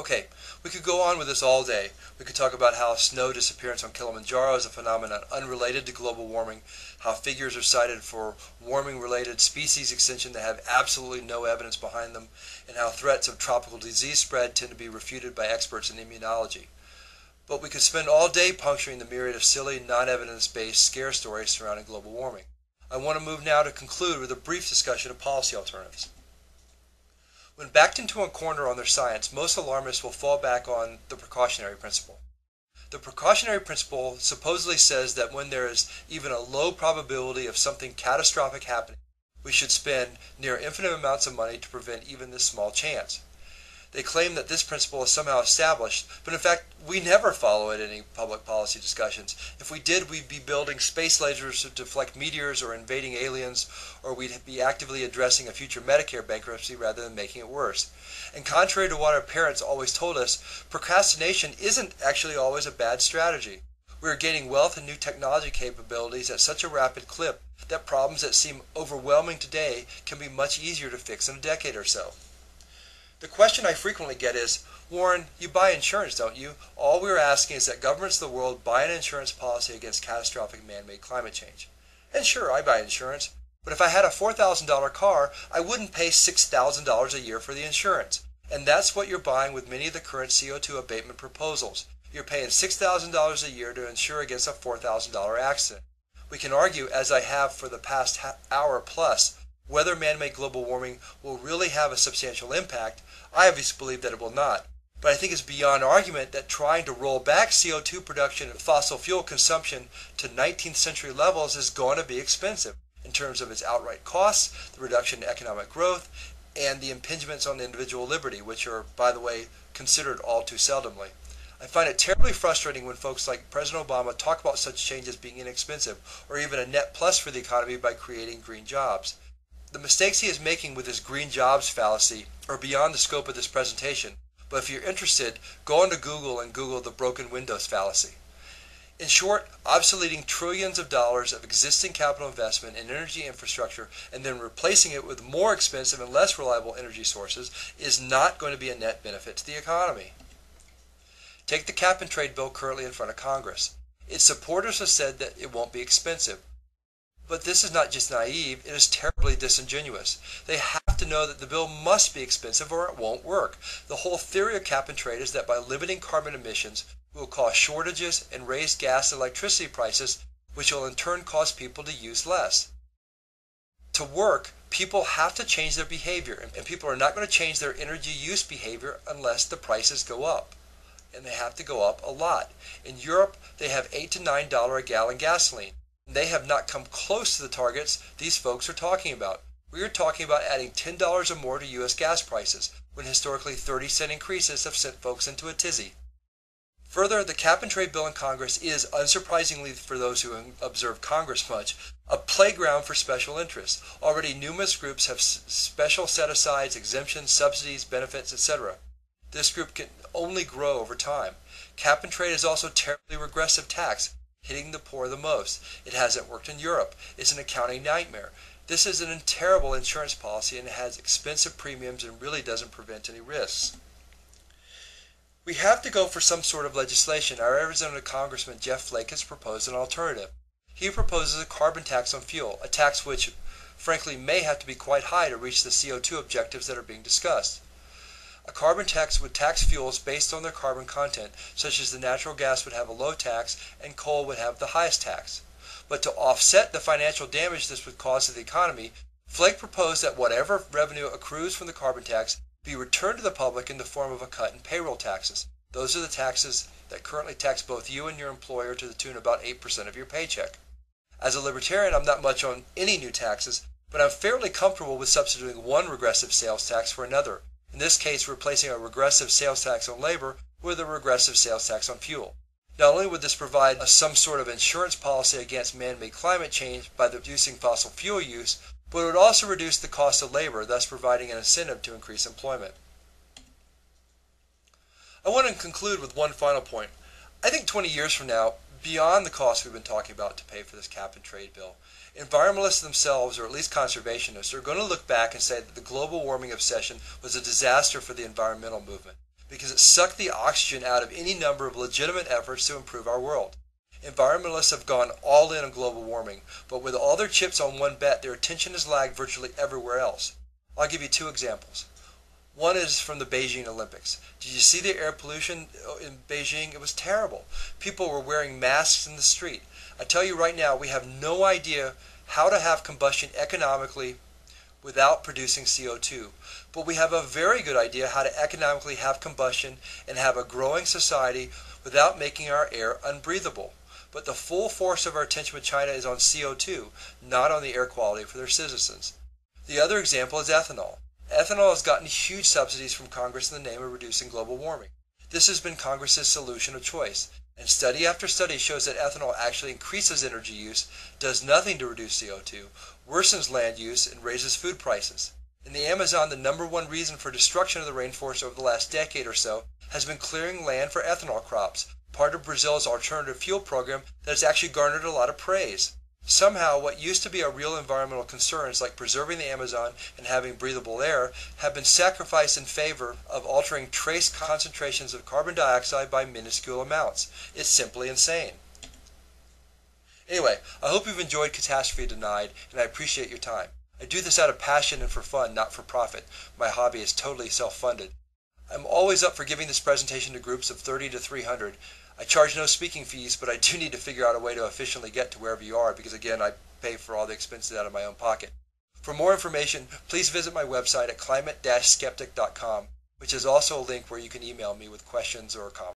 Okay, we could go on with this all day. We could talk about how snow disappearance on Kilimanjaro is a phenomenon unrelated to global warming, how figures are cited for warming-related species extinction that have absolutely no evidence behind them, and how threats of tropical disease spread tend to be refuted by experts in immunology. But we could spend all day puncturing the myriad of silly, non-evidence-based scare stories surrounding global warming. I want to move now to conclude with a brief discussion of policy alternatives. When backed into a corner on their science, most alarmists will fall back on the precautionary principle. The precautionary principle supposedly says that when there is even a low probability of something catastrophic happening, we should spend near infinite amounts of money to prevent even this small chance. They claim that this principle is somehow established, but in fact, we never follow it in any public policy discussions. If we did, we'd be building space lasers to deflect meteors or invading aliens, or we'd be actively addressing a future Medicare bankruptcy rather than making it worse. And contrary to what our parents always told us, procrastination isn't actually always a bad strategy. We are gaining wealth and new technology capabilities at such a rapid clip that problems that seem overwhelming today can be much easier to fix in a decade or so. The question I frequently get is, Warren, you buy insurance, don't you? All we're asking is that governments of the world buy an insurance policy against catastrophic man-made climate change. And sure, I buy insurance, but if I had a $4,000 car, I wouldn't pay $6,000 a year for the insurance. And that's what you're buying with many of the current CO2 abatement proposals. You're paying $6,000 a year to insure against a $4,000 accident. We can argue, as I have for the past hour plus, whether man-made global warming will really have a substantial impact. I obviously believe that it will not. But I think it's beyond argument that trying to roll back CO2 production and fossil fuel consumption to 19th century levels is going to be expensive in terms of its outright costs, the reduction in economic growth, and the impingements on individual liberty, which are, by the way, considered all too seldomly. I find it terribly frustrating when folks like President Obama talk about such changes being inexpensive or even a net plus for the economy by creating green jobs. The mistakes he is making with his green jobs fallacy are beyond the scope of this presentation, but if you're interested, go onto Google and Google the broken windows fallacy. In short, obsoleting trillions of dollars of existing capital investment in energy infrastructure and then replacing it with more expensive and less reliable energy sources is not going to be a net benefit to the economy. Take the cap and trade bill currently in front of Congress. Its supporters have said that it won't be expensive. But this is not just naive, it is terribly disingenuous. They have to know that the bill must be expensive or it won't work. The whole theory of cap and trade is that by limiting carbon emissions, it will cause shortages and raise gas and electricity prices, which will in turn cause people to use less. To work, people have to change their behavior, and people are not going to change their energy use behavior unless the prices go up. And they have to go up a lot. In Europe, they have $8 to $9 a gallon gasoline. They have not come close to the targets these folks are talking about. We are talking about adding $10 or more to U.S. gas prices, when historically 30-cent increases have sent folks into a tizzy. Further, the cap and trade bill in Congress is, unsurprisingly for those who observe Congress much, a playground for special interests. Already numerous groups have special set-asides, exemptions, subsidies, benefits, etc. This group can only grow over time. Cap and trade is also a terribly regressive tax, hitting the poor the most. It hasn't worked in Europe. It's an accounting nightmare. This is a terrible insurance policy and it has expensive premiums and really doesn't prevent any risks. We have to go for some sort of legislation. Our Arizona Congressman Jeff Flake has proposed an alternative. He proposes a carbon tax on fuel, a tax which, frankly, may have to be quite high to reach the CO2 objectives that are being discussed. A carbon tax would tax fuels based on their carbon content, such as the natural gas would have a low tax and coal would have the highest tax. But to offset the financial damage this would cause to the economy, Flake proposed that whatever revenue accrues from the carbon tax be returned to the public in the form of a cut in payroll taxes. Those are the taxes that currently tax both you and your employer to the tune of about 8% of your paycheck. As a libertarian, I'm not much on any new taxes, but I'm fairly comfortable with substituting one regressive sales tax for another. In this case, replacing a regressive sales tax on labor with a regressive sales tax on fuel. Not only would this provide some sort of insurance policy against man-made climate change by reducing fossil fuel use, but it would also reduce the cost of labor, thus providing an incentive to increase employment. I want to conclude with one final point. I think 20 years from now, beyond the costs we've been talking about to pay for this cap and trade bill, environmentalists themselves, or at least conservationists, are going to look back and say that the global warming obsession was a disaster for the environmental movement. because it sucked the oxygen out of any number of legitimate efforts to improve our world. Environmentalists have gone all in on global warming, but with all their chips on one bet, their attention has lagged virtually everywhere else. I'll give you two examples. One is from the Beijing Olympics. Did you see the air pollution in Beijing? It was terrible. People were wearing masks in the street. I tell you right now, we have no idea how to have combustion economically without producing CO2. But we have a very good idea how to economically have combustion and have a growing society without making our air unbreathable. But the full force of our attention with China is on CO2, not on the air quality for their citizens. The other example is ethanol. Ethanol has gotten huge subsidies from Congress in the name of reducing global warming. This has been Congress's solution of choice, and study after study shows that ethanol actually increases energy use, does nothing to reduce CO2, worsens land use, and raises food prices. In the Amazon, the number one reason for destruction of the rainforest over the last decade or so has been clearing land for ethanol crops, part of Brazil's alternative fuel program that has actually garnered a lot of praise. Somehow, what used to be our real environmental concerns, like preserving the Amazon and having breathable air, have been sacrificed in favor of altering trace concentrations of carbon dioxide by minuscule amounts. It's simply insane. Anyway, I hope you've enjoyed Catastrophe Denied, and I appreciate your time. I do this out of passion and for fun, not for profit. My hobby is totally self-funded. I'm always up for giving this presentation to groups of 30 to 300. I charge no speaking fees, but I do need to figure out a way to efficiently get to wherever you are because, again, I pay for all the expenses out of my own pocket. For more information, please visit my website at climate-skeptic.com, which is also a link where you can email me with questions or comments.